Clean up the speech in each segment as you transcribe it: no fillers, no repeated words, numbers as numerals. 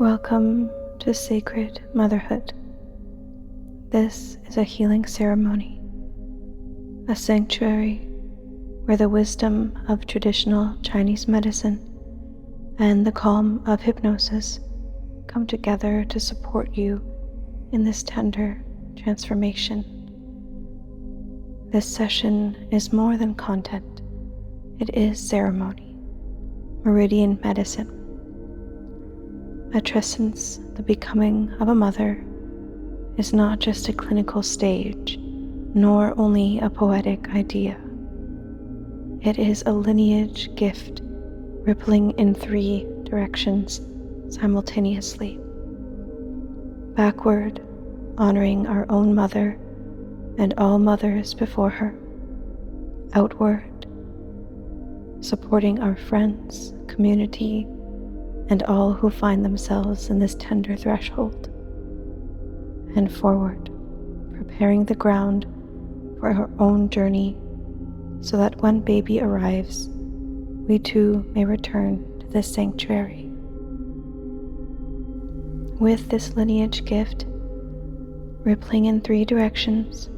Welcome to Sacred Motherhood. This is a healing ceremony, a sanctuary where the wisdom of traditional Chinese medicine and the calm of hypnosis come together to support you in this tender transformation. This session is more than content. It is ceremony, Meridian medicine. Matrescence, the becoming of a mother, is not just a clinical stage, nor only a poetic idea. It is a lineage gift rippling in 3 directions simultaneously. Backward, honoring our own mother and all mothers before her. Outward, supporting our friends, community, and all who find themselves in this tender threshold. And forward, preparing the ground for our own journey so that when baby arrives, we too may return to this sanctuary. With this lineage gift, rippling in 3 directions,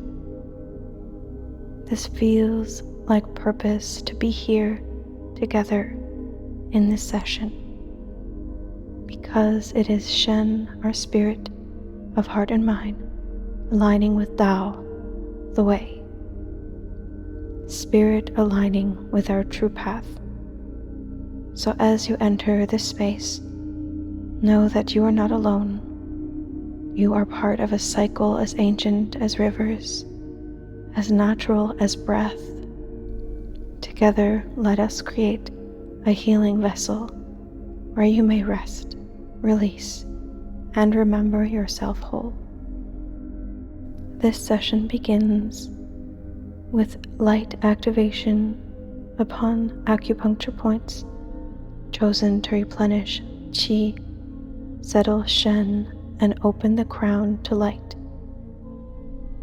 this feels like purpose to be here together in this session, because it is Shen, our spirit of heart and mind, aligning with Tao, the way. Spirit aligning with our true path. So as you enter this space, know that you are not alone. You are part of a cycle as ancient as rivers, as natural as breath. Together, let us create a healing vessel where you may rest, release, and remember yourself whole. This session begins with light activation upon acupuncture points chosen to replenish qi, settle Shen, and open the crown to light.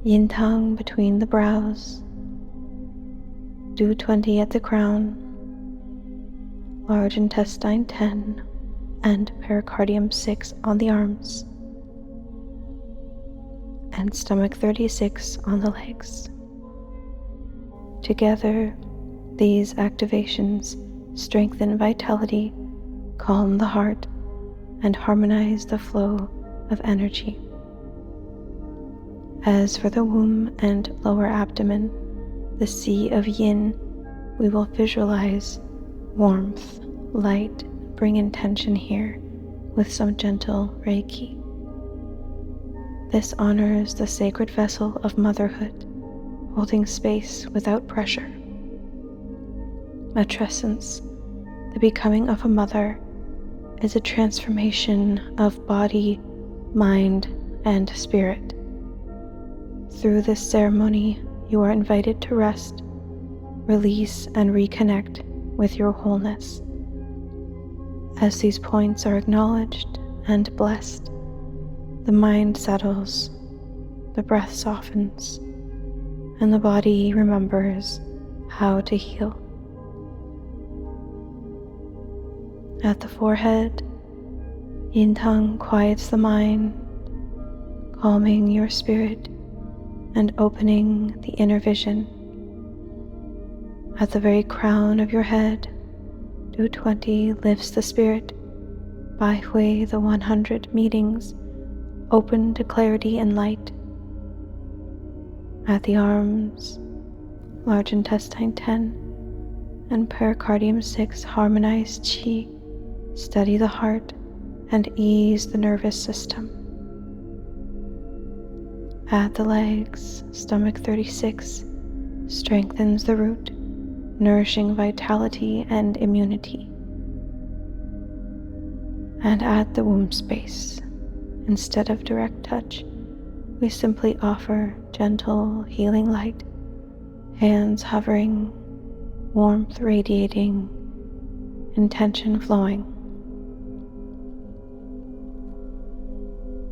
Yin tongue between the brows, do 20 at the crown, large intestine 10, and pericardium 6 on the arms, and stomach 36 on the legs. Together, these activations strengthen vitality, calm the heart, and harmonize the flow of energy. As for the womb and lower abdomen, the sea of yin, we will visualize warmth, light, bring intention here with some gentle Reiki. This honors the sacred vessel of motherhood, holding space without pressure. Matrescence, the becoming of a mother, is a transformation of body, mind, and spirit. Through this ceremony, you are invited to rest, release, and reconnect with your wholeness. As these points are acknowledged and blessed, the mind settles, the breath softens, and the body remembers how to heal. At the forehead, Yin tongue quiets the mind, calming your spirit and opening the inner vision. At the very crown of your head, do 20 lifts the spirit, Bai Hui the 100 meetings, open to clarity and light. At the arms, large intestine 10 and pericardium 6 harmonize qi, steady the heart, and ease the nervous system. At the legs, stomach 36 strengthens the root, nourishing vitality and immunity. And at the womb space, instead of direct touch, we simply offer gentle healing light, hands hovering, warmth radiating, intention flowing.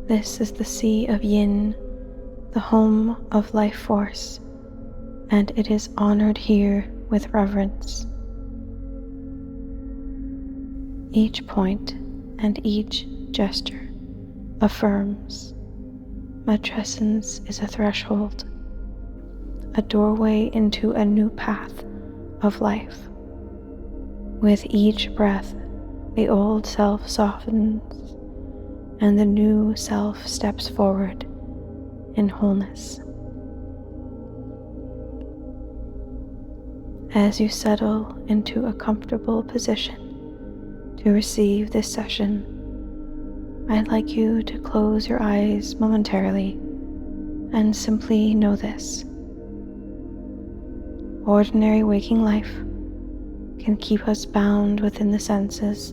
This is the sea of yin, the home of life force, and it is honored here with reverence. Each point and each gesture affirms Matrescence is a threshold, a doorway into a new path of life. With each breath, the old self softens and the new self steps forward in wholeness. As you settle into a comfortable position to receive this session, I'd like you to close your eyes momentarily and simply know this. Ordinary waking life can keep us bound within the senses,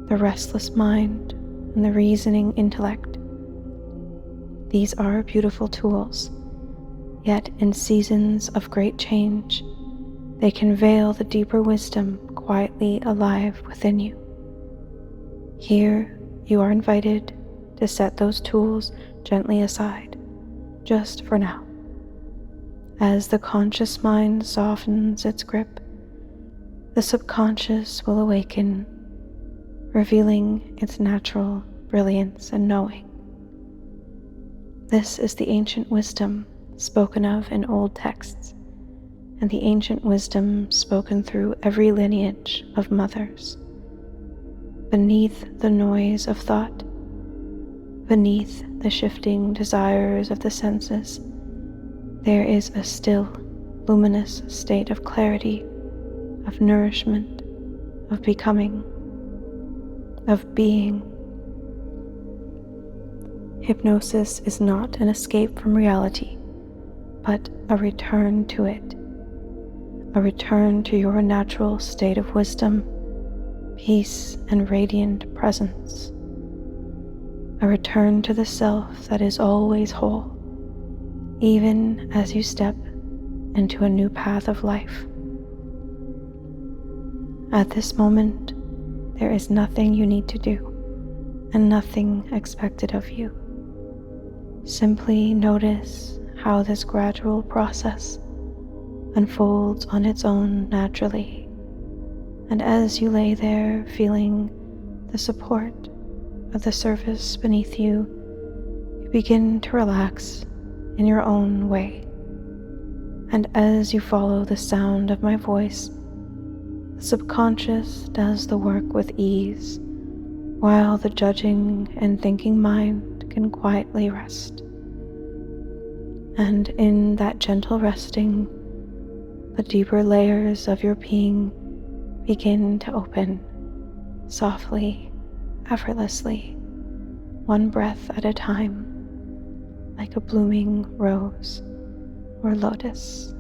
the restless mind, and the reasoning intellect. These are beautiful tools, yet in seasons of great change, they can veil the deeper wisdom quietly alive within you. Here, you are invited to set those tools gently aside, just for now. As the conscious mind softens its grip, the subconscious will awaken, revealing its natural brilliance and knowing. This is the ancient wisdom spoken of in old texts, and the ancient wisdom spoken through every lineage of mothers. Beneath the noise of thought, beneath the shifting desires of the senses, there is a still, luminous state of clarity, of nourishment, of becoming, of being. Hypnosis is not an escape from reality, but a return to it, a return to your natural state of wisdom, peace, and radiant presence, a return to the self that is always whole, even as you step into a new path of life. At this moment, there is nothing you need to do and nothing expected of you. Simply notice how this gradual process unfolds on its own naturally. And as you lay there feeling the support of the surface beneath you, you begin to relax in your own way. And as you follow the sound of my voice, the subconscious does the work with ease, while the judging and thinking mind can quietly rest. And in that gentle resting, the deeper layers of your being begin to open, softly, effortlessly, one breath at a time, like a blooming rose or lotus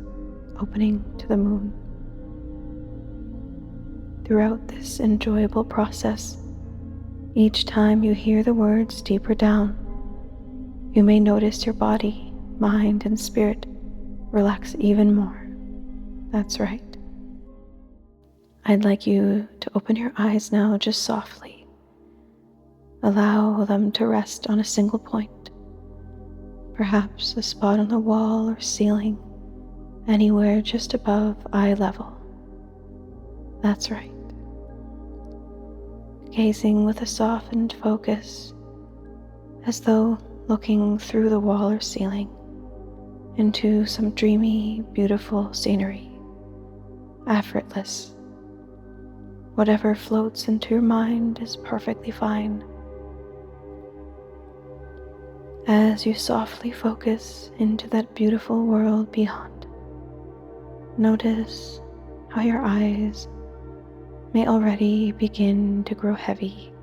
opening to the moon. Throughout this enjoyable process, each time you hear the words deeper down, you may notice your body, mind, and spirit relax even more. That's right. I'd like you to open your eyes now just softly. Allow them to rest on a single point, perhaps a spot on the wall or ceiling, anywhere just above eye level. That's right. Gazing with a softened focus, as though looking through the wall or ceiling into some dreamy, beautiful scenery, effortless. Whatever floats into your mind is perfectly fine. As you softly focus into that beautiful world beyond, notice how your eyes may already begin to grow heavy.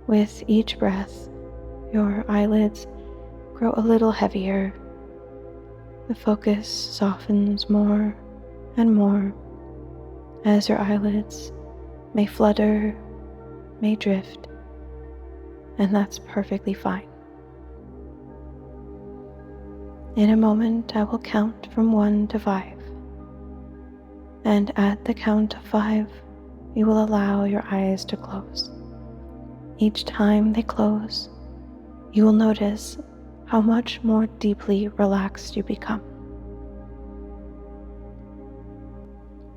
With each breath, your eyelids grow a little heavier. The focus softens more and more as your eyelids may flutter, may drift, and that's perfectly fine. In a moment, I will count from 1 to 5. And at the count of 5, you will allow your eyes to close. Each time they close, you will notice how much more deeply relaxed you become.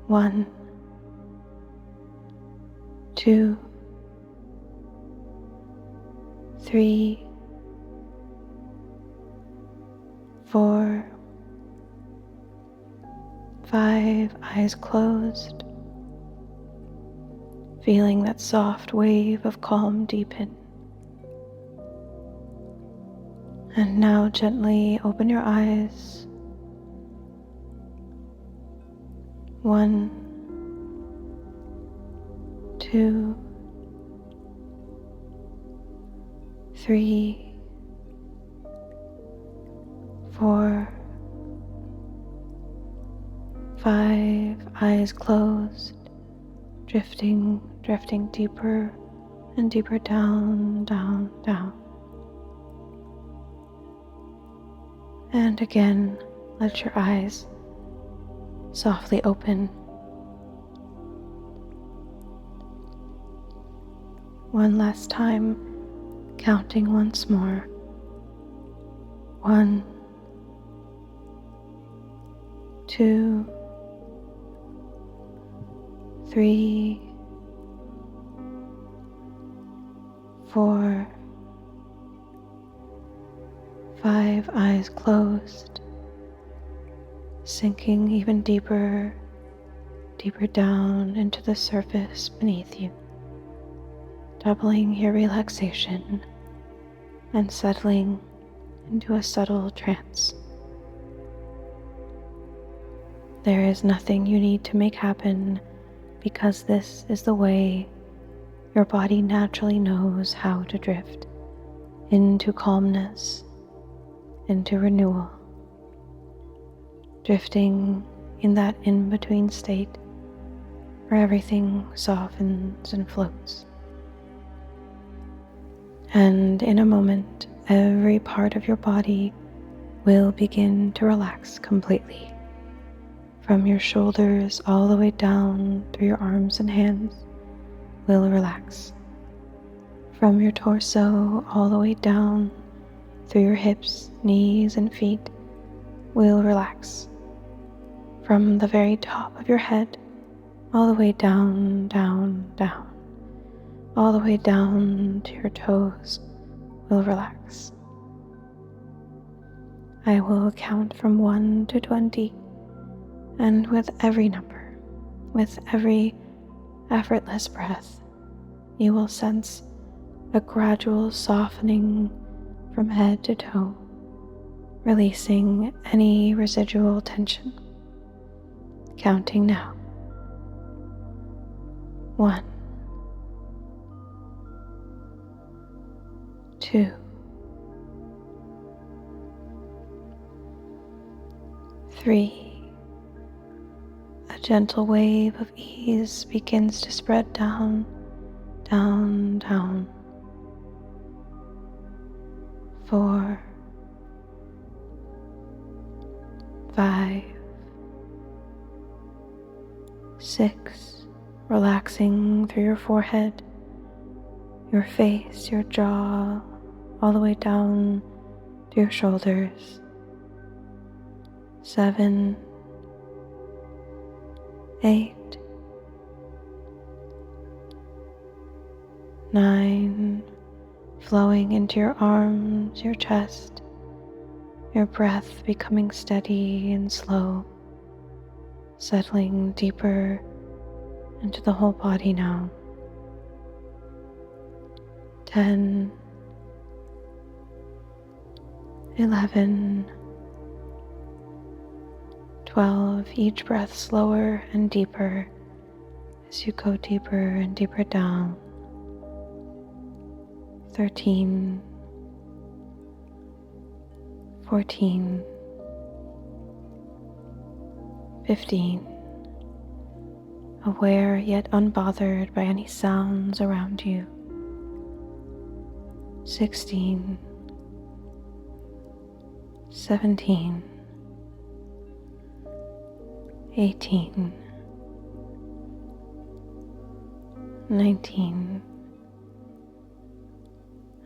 1, 2, 3, 4, 5, eyes closed, feeling that soft wave of calm deepen. And now gently open your eyes. 1, 2, 3, 4, 5, eyes closed, drifting deeper and deeper down, down, down. And again, let your eyes softly open. One last time, counting once more. 1, 2, 3, 4, 5, eyes closed, sinking even deeper, deeper down into the surface beneath you, doubling your relaxation and settling into a subtle trance. There is nothing you need to make happen because this is the way your body naturally knows how to drift into calmness, into renewal, drifting in that in-between state where everything softens and floats. And in a moment, every part of your body will begin to relax completely. From your shoulders all the way down through your arms and hands will relax. From your torso all the way down through your hips, knees, and feet will relax. From the very top of your head all the way down, down, down, all the way down to your toes will relax. I will count from 1 to 20, and with every number, with every effortless breath, you will sense a gradual softening from head to toe, releasing any residual tension. Counting now. 1, 2, 3. A gentle wave of ease begins to spread down, down, down. 4, 5, 6, relaxing through your forehead, your face, your jaw, all the way down to your shoulders. 7, 8, 9, flowing into your arms, your chest, your breath becoming steady and slow, settling deeper into the whole body now. 10, 11, 12, each breath slower and deeper as you go deeper and deeper down. 13, 14, 15, aware yet unbothered by any sounds around you. 16, 17, 18, 19,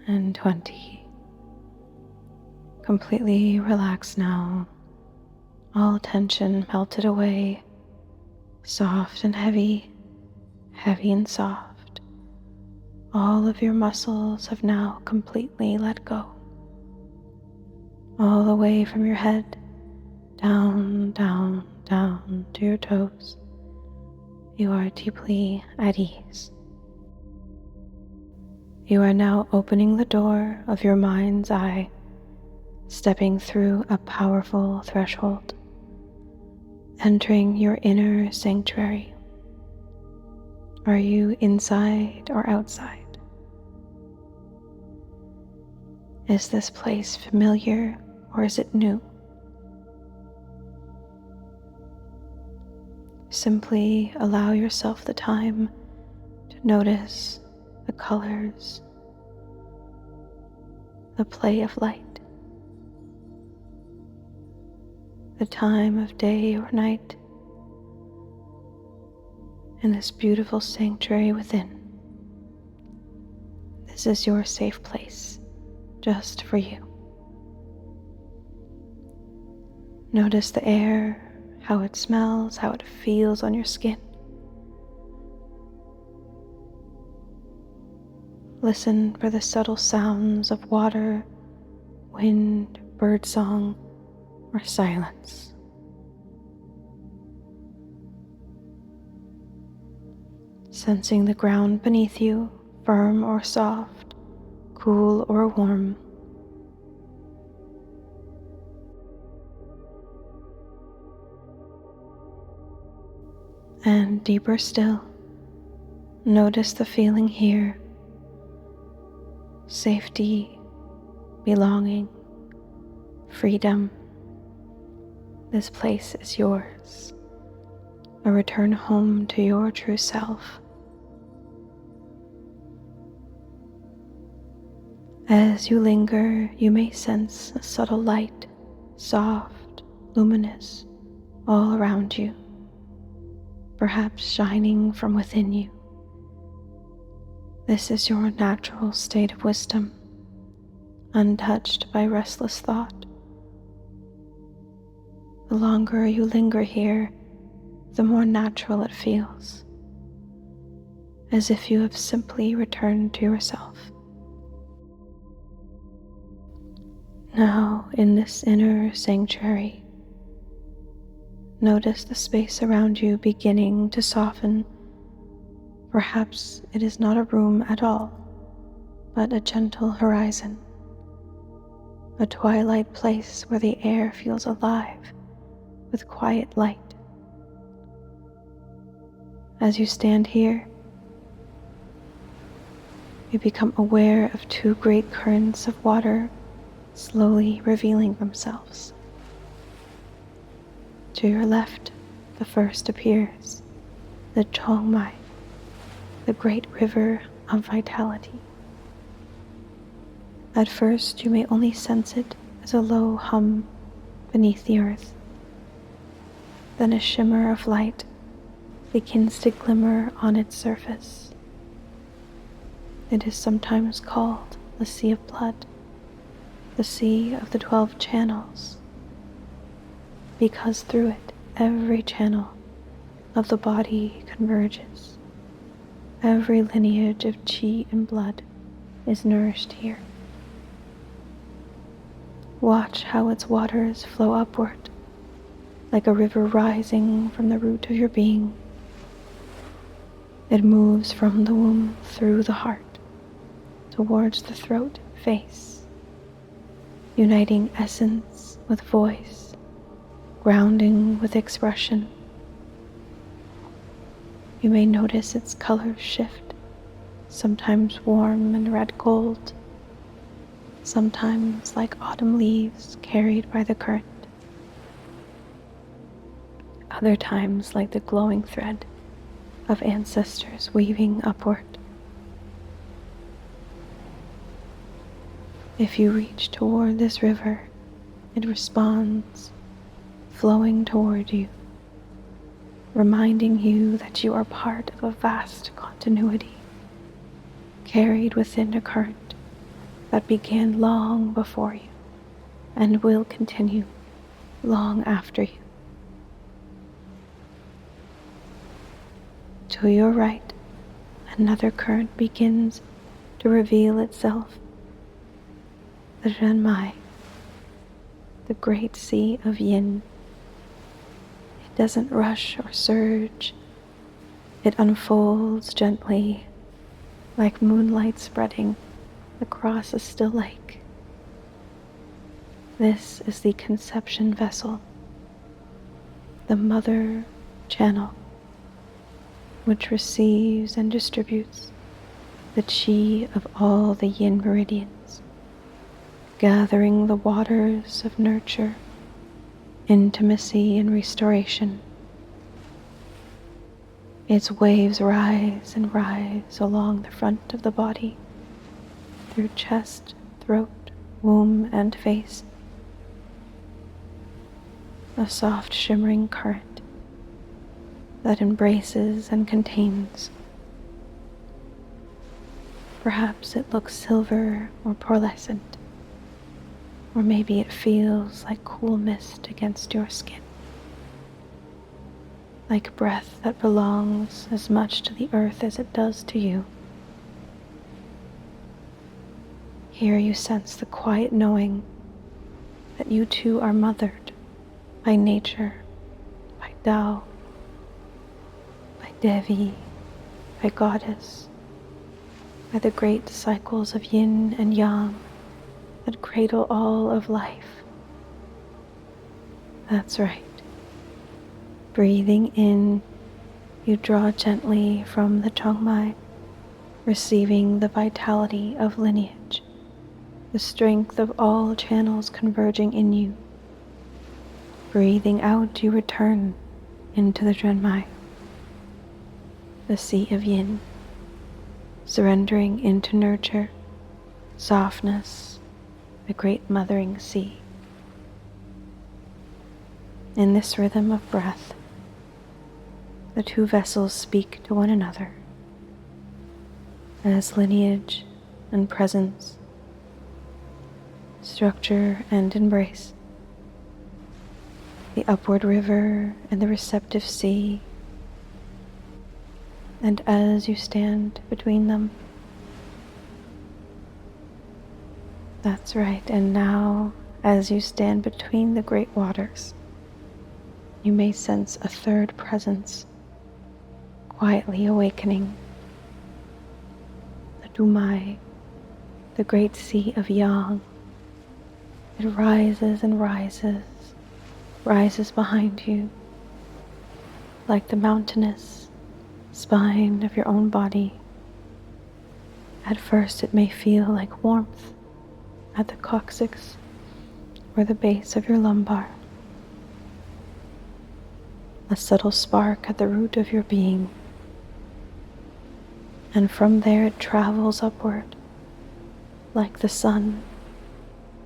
and 20. Completely relaxed now, all tension melted away, soft and heavy, heavy and soft, All of your muscles have now completely let go. All the way from your head, down, down, down to your toes. You are deeply at ease. You are now opening the door of your mind's eye, stepping through a powerful threshold, entering your inner sanctuary. Are you inside or outside? Is this place familiar or is it new? Simply allow yourself the time to notice the colors, the play of light, the time of day or night, in this beautiful sanctuary within. This is your safe place, just for you. Notice the air, how it smells, how it feels on your skin. Listen for the subtle sounds of water, wind, birdsong, or silence. Sensing the ground beneath you, firm or soft, cool or warm. And deeper still, notice the feeling here. Safety, belonging, freedom. This place is yours. A return home to your true self. As you linger, you may sense a subtle light, soft, luminous, all around you, perhaps shining from within you. This is your natural state of wisdom, untouched by restless thought. The longer you linger here, the more natural it feels, as if you have simply returned to yourself. Now, in this inner sanctuary, notice the space around you beginning to soften. Perhaps it is not a room at all, but a gentle horizon, a twilight place where the air feels alive with quiet light. As you stand here, you become aware of two great currents of water slowly revealing themselves. To your left, the first appears, the Chongmai, the great river of vitality. At first, you may only sense it as a low hum beneath the earth. Then a shimmer of light begins to glimmer on its surface. It is sometimes called the Sea of Blood, the Sea of the 12 Channels, because through it every channel of the body converges. Every lineage of chi and blood is nourished here. Watch how its waters flow upward, like a river rising from the root of your being. It moves from the womb through the heart, towards the throat face, uniting essence with voice, grounding with expression. You may notice its colors shift, sometimes warm and red gold, sometimes like autumn leaves carried by the current, other times like the glowing thread of ancestors weaving upward. If you reach toward this river, it responds, flowing toward you, reminding you that you are part of a vast continuity, carried within a current that began long before you and will continue long after you. To your right, another current begins to reveal itself. The Zhenmai, the great sea of yin. It doesn't rush or surge. It unfolds gently, like moonlight spreading across a still lake. This is the conception vessel, the mother channel, which receives and distributes the chi of all the yin meridians, gathering the waters of nurture, intimacy, and restoration. Its waves rise and rise along the front of the body, through chest, throat, womb, and face. A soft shimmering current that embraces and contains. Perhaps it looks silver or pearlescent, or maybe it feels like cool mist against your skin, like breath that belongs as much to the earth as it does to you. Here you sense the quiet knowing that you too are mothered by nature, by Tao, by Devi, by Goddess, by the great cycles of yin and yang that cradle all of life. That's right. Breathing in, you draw gently from the Chongmai, receiving the vitality of lineage, the strength of all channels converging in you. Breathing out, you return into the Zhenmai, the sea of yin, surrendering into nurture, softness, the great mothering sea. In this rhythm of breath, the two vessels speak to one another as lineage and presence, structure and embrace, the upward river and the receptive sea. And as you stand between them, that's right, and now as you stand between the great waters, you may sense a third presence quietly awakening. The Dumai, the great sea of yang. It rises and rises behind you, like the mountainous spine of your own body. At first it may feel like warmth at the coccyx or the base of your lumbar, a subtle spark at the root of your being, and from there it travels upward like the sun,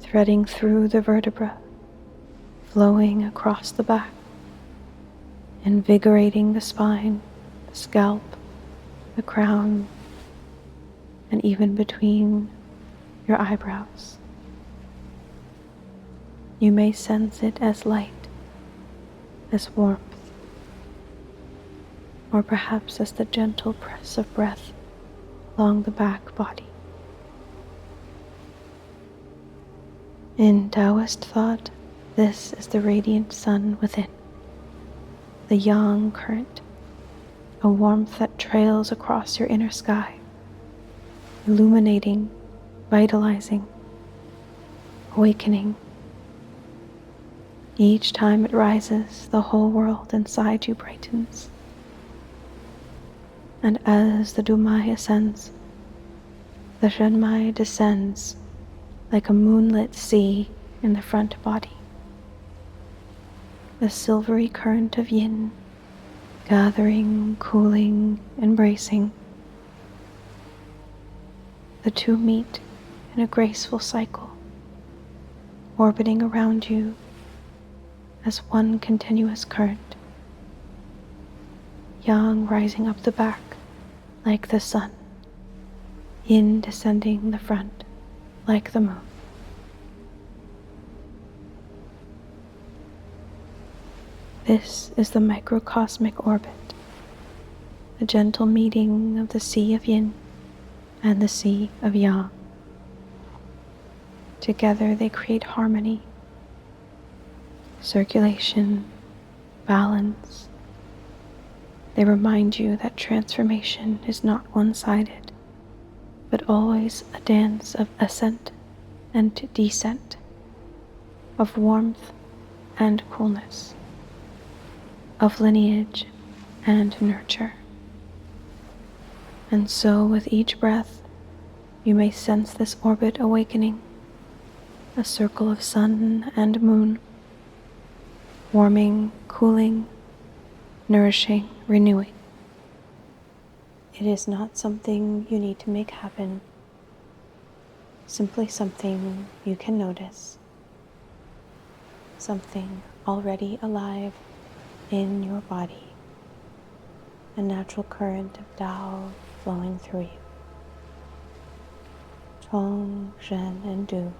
threading through the vertebra, flowing across the back, invigorating the spine, the scalp, the crown, and even between your eyebrows. You may sense it as light, as warmth, or perhaps as the gentle press of breath along the back body. In Taoist thought, this is the radiant sun within, the yang current, a warmth that trails across your inner sky, illuminating, vitalizing, awakening. Each time it rises, the whole world inside you brightens. And as the Dumai ascends, the Zhenmai descends like a moonlit sea in the front body. The silvery current of yin, gathering, cooling, embracing. The two meet in a graceful cycle, orbiting around you as one continuous current. Yang rising up the back like the sun, yin descending the front like the moon. This is the microcosmic orbit, the gentle meeting of the sea of yin and the Sea of Yang. Together they create harmony, circulation, balance. They remind you that transformation is not one-sided, but always a dance of ascent and descent, of warmth and coolness, of lineage and nurture. And so with each breath, you may sense this orbit awakening, a circle of sun and moon, warming, cooling, nourishing, renewing. It is not something you need to make happen, simply something you can notice, something already alive in your body, a natural current of Tao flowing through you. Tong, Shen, and Du,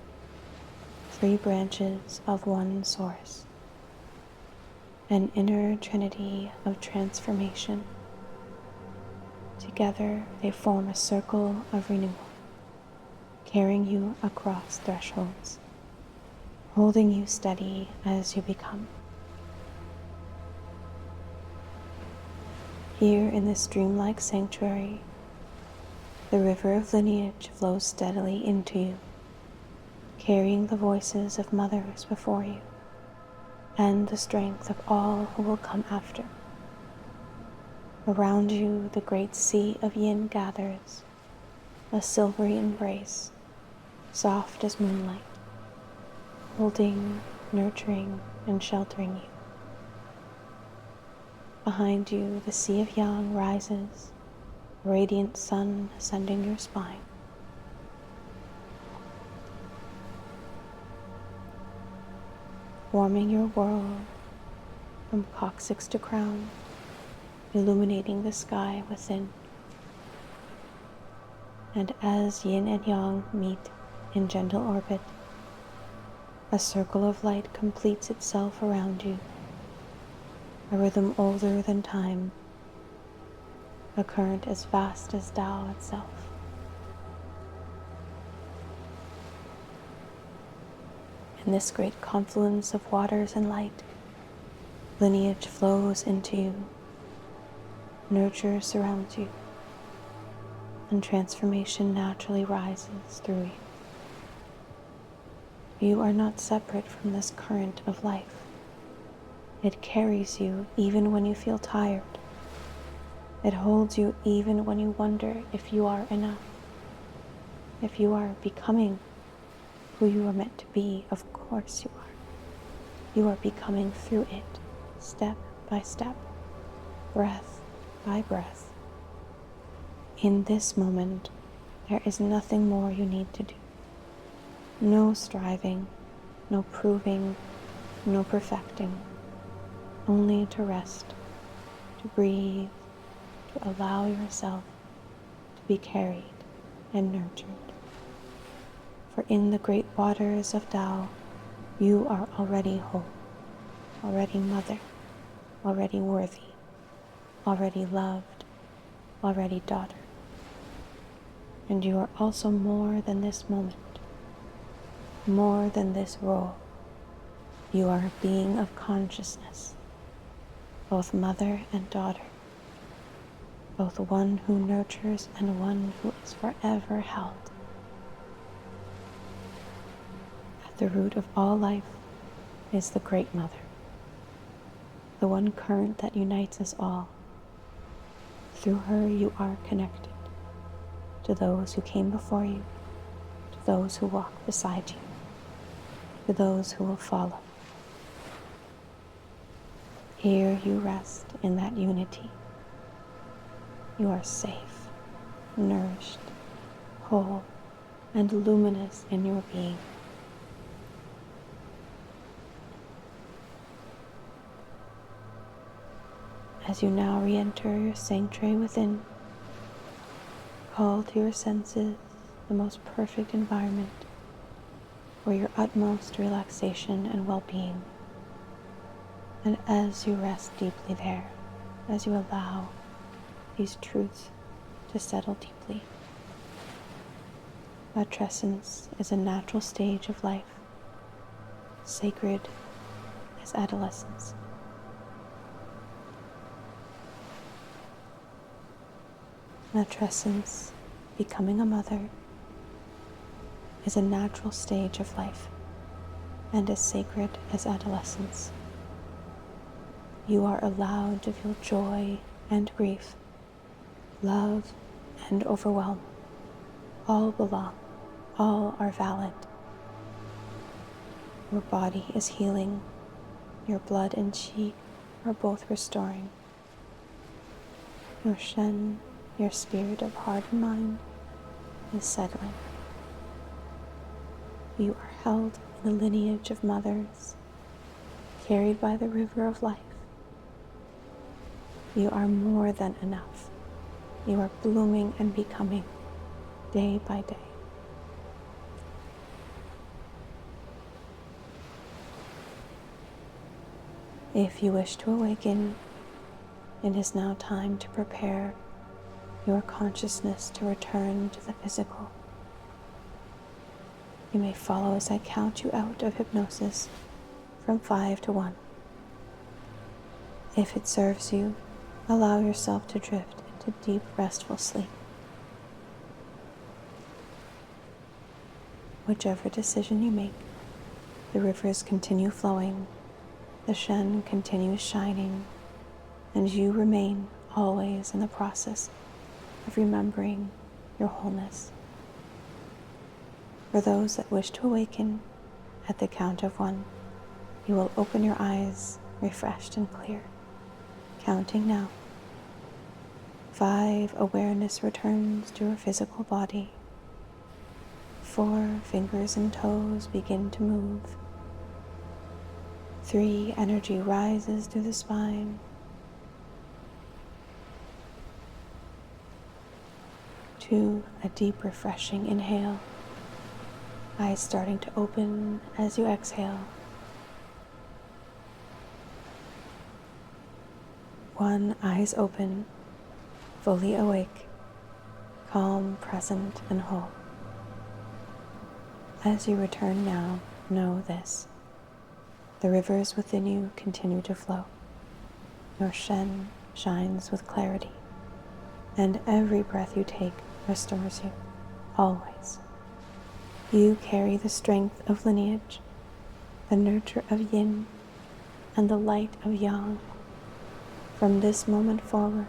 3 branches of one source, an inner trinity of transformation. Together they form a circle of renewal, carrying you across thresholds, holding you steady as you become. Here in this dreamlike sanctuary, the river of lineage flows steadily into you, carrying the voices of mothers before you and the strength of all who will come after. Around you, the great sea of yin gathers, a silvery embrace, soft as moonlight, holding, nurturing, and sheltering you. Behind you, the sea of yang rises, a radiant sun ascending your spine. Warming your world from coccyx to crown, illuminating the sky within. And as yin and yang meet in gentle orbit, a circle of light completes itself around you, a rhythm older than time, a current as vast as Tao itself. In this great confluence of waters and light, lineage flows into you, nurture surrounds you, and transformation naturally rises through you. You are not separate from this current of life. It carries you even when you feel tired. It holds you even when you wonder if you are enough, if you are becoming who you are meant to be. Of course you are. You are becoming through it, step by step, breath by breath. In this moment, there is nothing more you need to do. No striving, no proving, no perfecting. Only to rest, to breathe, to allow yourself to be carried and nurtured. For in the great waters of Tao, you are already whole, already mother, already worthy, already loved, already daughter. And you are also more than this moment, more than this role. You are a being of consciousness, both mother and daughter, both one who nurtures and one who is forever held. At the root of all life is the Great Mother, the one current that unites us all. Through her you are connected to those who came before you, to those who walk beside you, to those who will follow. Here you rest in that unity. You are safe, nourished, whole, and luminous in your being. As you now re-enter your sanctuary within, call to your senses the most perfect environment for your utmost relaxation and well-being. And as you rest deeply there, as you allow these truths to settle deeply, Matrescence is a natural stage of life, sacred as adolescence. Matrescence, becoming a mother, is a natural stage of life and as sacred as adolescence. You are allowed to feel joy and grief, love and overwhelm. All belong, all are valid. Your body is healing, your blood and chi are both restoring. Your Shen, your spirit of heart and mind, is settling. You are held in the lineage of mothers, carried by the river of life. You are more than enough. You are blooming and becoming day by day. If you wish to awaken, it is now time to prepare your consciousness to return to the physical. You may follow as I count you out of hypnosis from 5 to 1. If it serves you, allow yourself to drift into deep, restful sleep. Whichever decision you make, the rivers continue flowing, the Shen continues shining, and you remain always in the process of remembering your wholeness. For those that wish to awaken, at the count of 1, you will open your eyes refreshed and clear. Counting now. 5, awareness returns to your physical body. 4, fingers and toes begin to move. 3, energy rises through the spine. 2, a deep, refreshing inhale. Eyes starting to open as you exhale. 1, eyes open, fully awake, calm, present, and whole. As you return now, know this. The rivers within you continue to flow. Your Shen shines with clarity, and every breath you take restores you, always. You carry the strength of lineage, the nurture of yin, and the light of yang. From this moment forward,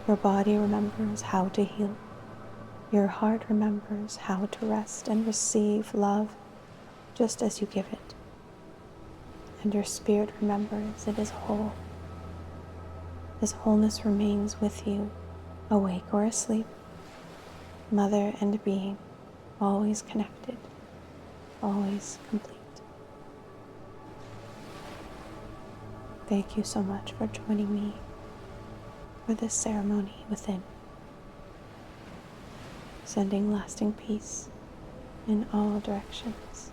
your body remembers how to heal. Your heart remembers how to rest and receive love just as you give it. And your spirit remembers it is whole. This wholeness remains with you, awake or asleep, mother and being, always connected, always complete. Thank you so much for joining me for this ceremony within. Sending lasting peace in all directions.